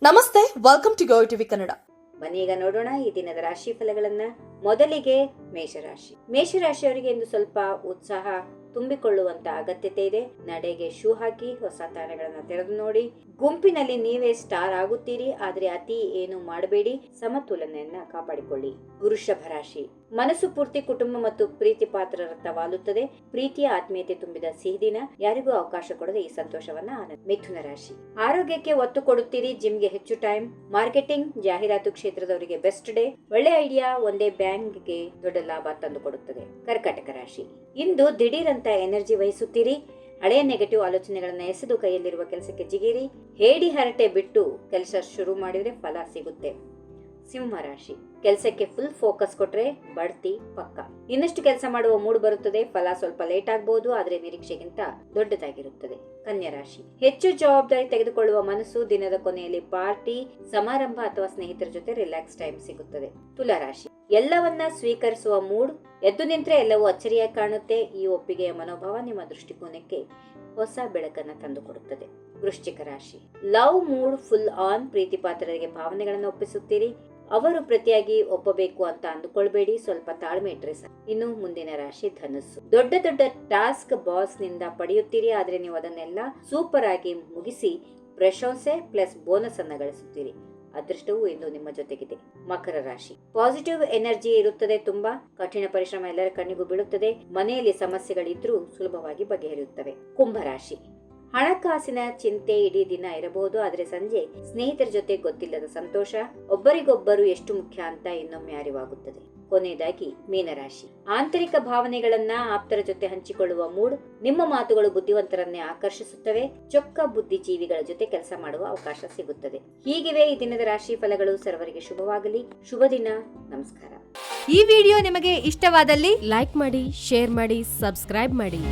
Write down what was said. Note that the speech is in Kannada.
ನಮಸ್ತೆ, welcome to Go TV Kannada. ಬನ್ನೀಗ ನೋಡೋಣ ಈ ದಿನದ ರಾಶಿ ಫಲಗಳನ್ನ. ಮೊದಲಿಗೆ ಮೇಷರಾಶಿಯವರಿಗೆ ಇಂದು ಸ್ವಲ್ಪ ಉತ್ಸಾಹ ತುಂಬಿಕೊಳ್ಳುವಂತ ಅಗತ್ಯತೆ ಇದೆ. ನಡೆಗೆ ಶೂ ಹಾಕಿ ಹೊಸ ತಾಣಗಳನ್ನ ತೆರೆದು ನೋಡಿ. ಗುಂಪಿನಲ್ಲಿ ನೀವೇ ಸ್ಟಾರ್ ಆಗುತ್ತೀರಿ, ಆದ್ರೆ ಅತಿ ಏನು ಮಾಡಬೇಡಿ, ಸಮತೋಲನೆಯನ್ನ ಕಾಪಾಡಿಕೊಳ್ಳಿ. ವೃಷಭ ರಾಶಿ, ಮನಸ್ಸು ಪೂರ್ತಿ ಕುಟುಂಬ ಮತ್ತು ಪ್ರೀತಿ ಪಾತ್ರರತ್ತ ವಾಲುತ್ತದೆ. ಪ್ರೀತಿಯ ಆತ್ಮೀಯತೆ ತುಂಬಿದ ಸಿಹಿ ದಿನ, ಯಾರಿಗೂ ಅವಕಾಶ ಕೊಡದೆ ಈ ಸಂತೋಷವನ್ನ ಆನಂದ. ಮಿಥುನ ರಾಶಿ, ಆರೋಗ್ಯಕ್ಕೆ ಒತ್ತು ಕೊಡುತ್ತೀರಿ, ಜಿಮ್ಗೆ ಹೆಚ್ಚು ಟೈಮ್. ಮಾರ್ಕೆಟಿಂಗ್, ಜಾಹೀರಾತು ಕ್ಷೇತ್ರದವರಿಗೆ ಬೆಸ್ಟ್ ಡೇ. ಒಳ್ಳೆ ಐಡಿಯಾ ಒಂದೇ ಬ್ಯಾಂಕ್ಗೆ ದೊಡ್ಡ ಲಾಭ ತಂದು ಕೊಡುತ್ತದೆ. ಕರ್ಕಾಟಕ ರಾಶಿ, ಇಂದು ದಿಢೀರಂತ ಎನರ್ಜಿ ವಹಿಸುತ್ತೀರಿ. ಹಳೆಯ ನೆಗೆಟಿವ್ ಆಲೋಚನೆಗಳನ್ನ ಎಸೆದು ಕೈಯಲ್ಲಿರುವ ಕೆಲಸಕ್ಕೆ ಜಿಗಿರಿ. ಹೇಡಿ ಹರಟೆ ಬಿಟ್ಟು ಕೆಲಸ ಶುರು ಮಾಡಿದ್ರೆ ಫಲ ಸಿಗುತ್ತೆ. ಸಿಂಹ ರಾಶಿ, ಕೆಲಸಕ್ಕೆ ಫುಲ್ ಫೋಕಸ್ ಕೊಟ್ರೆ ಬಡ್ತಿ ಪಕ್ಕ. ಇನ್ನಷ್ಟು ಕೆಲಸ ಮಾಡುವ ಮೂಡ್ ಬರುತ್ತದೆ. ಫಲ ಸ್ವಲ್ಪ ಲೇಟ್ ಆಗಬಹುದು, ಆದ್ರೆ ನಿರೀಕ್ಷೆಗಿಂತ ದೊಡ್ಡದಾಗಿರುತ್ತದೆ. ಕನ್ಯಾ ರಾಶಿ, ಹೆಚ್ಚು ಜವಾಬ್ದಾರಿ ತೆಗೆದುಕೊಳ್ಳುವ ಮನಸ್ಸು. ದಿನದ ಕೊನೆಯಲ್ಲಿ ಪಾರ್ಟಿ, ಸಮಾರಂಭ ಅಥವಾ ಸ್ನೇಹಿತರ ಜೊತೆ ರಿಲ್ಯಾಕ್ಸ್ ಟೈಮ್ ಸಿಗುತ್ತದೆ. ತುಲಾ ರಾಶಿ, ಎಲ್ಲವನ್ನ ಸ್ವೀಕರಿಸುವ ಮೂಡ್. ಎದ್ದು ನಿಂತ್ರೆ ಎಲ್ಲವೂ ಅಚ್ಚರಿಯಾಗಿ ಕಾಣುತ್ತೆ. ಈ ಒಪ್ಪಿಗೆಯ ಮನೋಭಾವ ನಿಮ್ಮ ದೃಷ್ಟಿಕೋನಕ್ಕೆ ಹೊಸ ಬೆಳಕನ್ನ ತಂದುಕೊಡುತ್ತದೆ. ವೃಶ್ಚಿಕ ರಾಶಿ, ಲವ್ ಮೂಡ್ ಫುಲ್ ಆನ್. ಪ್ರೀತಿ ಪಾತ್ರರಿಗೆ ಭಾವನೆಗಳನ್ನು ಒಪ್ಪಿಸುತ್ತೀರಿ. ಅವರು ಪ್ರತಿಯಾಗಿ ಒಪ್ಪಬೇಕು ಅಂತ ಅಂದುಕೊಳ್ಬೇಡಿ, ಸ್ವಲ್ಪ ತಾಳ್ಮೆ ಇಟ್ರೆ ಸಾಕು. ಇನ್ನು ಮುಂದಿನ ರಾಶಿ ಧನುಸ್ಸು, ದೊಡ್ಡ ದೊಡ್ಡ ಟಾಸ್ಕ್ ಬಾಸ್ ನಿಂದ ಪಡೆಯುತ್ತೀರಿ, ಆದ್ರೆ ನೀವು ಅದನ್ನೆಲ್ಲ ಸೂಪರ್ ಆಗಿ ಮುಗಿಸಿ ಪ್ರಶಂಸೆ ಪ್ಲಸ್ ಬೋನಸ್ ಅನ್ನ ಗಳಿಸುತ್ತೀರಿ. ಅದೃಷ್ಟವೂ ಇಂದು ನಿಮ್ಮ ಜೊತೆಗಿದೆ. ಮಕರ ರಾಶಿ, ಪಾಸಿಟಿವ್ ಎನರ್ಜಿ ಇರುತ್ತದೆ. ತುಂಬಾ ಕಠಿಣ ಪರಿಶ್ರಮ ಎಲ್ಲರ ಕಣ್ಣಿಗೂ ಬೀಳುತ್ತದೆ. ಮನೆಯಲ್ಲಿ ಸಮಸ್ಯೆಗಳಿದ್ರೂ ಸುಲಭವಾಗಿ ಬಗೆಹರಿಯುತ್ತವೆ. ಕುಂಭರಾಶಿ, ಹಣಕಾಸಿನ ಚಿಂತೆ ಇಡೀ ದಿನ ಇರಬಹುದು, ಆದ್ರೆ ಸಂಜೆ ಸ್ನೇಹಿತರ ಜೊತೆ ಗೊತ್ತಿಲ್ಲದ ಸಂತೋಷ. ಒಬ್ಬರಿಗೊಬ್ಬರು ಎಷ್ಟು ಮುಖ್ಯ ಅಂತ ಇನ್ನೊಮ್ಮೆ ಅರಿವಾಗುತ್ತದೆ. ಕೊನೆಯದಾಗಿ ಮೀನರಾಶಿ, ಆಂತರಿಕ ಭಾವನೆಗಳನ್ನ ಆಪ್ತರ ಜೊತೆ ಹಂಚಿಕೊಳ್ಳುವ ಮೂಡ್. ನಿಮ್ಮ ಮಾತುಗಳು ಬುದ್ಧಿವಂತರನ್ನೇ ಆಕರ್ಷಿಸುತ್ತವೆ. ಚೊಕ್ಕ ಬುದ್ಧಿಜೀವಿಗಳ ಜೊತೆ ಕೆಲಸ ಮಾಡುವ ಅವಕಾಶ ಸಿಗುತ್ತದೆ. ಹೀಗಿವೆ ಈ ದಿನದ ರಾಶಿ ಫಲಗಳು. ಸರ್ವರಿಗೆ ಶುಭವಾಗಲಿ. ಶುಭ ದಿನ. ನಮಸ್ಕಾರ. ಈ ವಿಡಿಯೋ ನಿಮಗೆ ಇಷ್ಟವಾದಲ್ಲಿ ಲೈಕ್ ಮಾಡಿ, ಶೇರ್ ಮಾಡಿ, ಸಬ್ಸ್ಕ್ರೈಬ್ ಮಾಡಿ.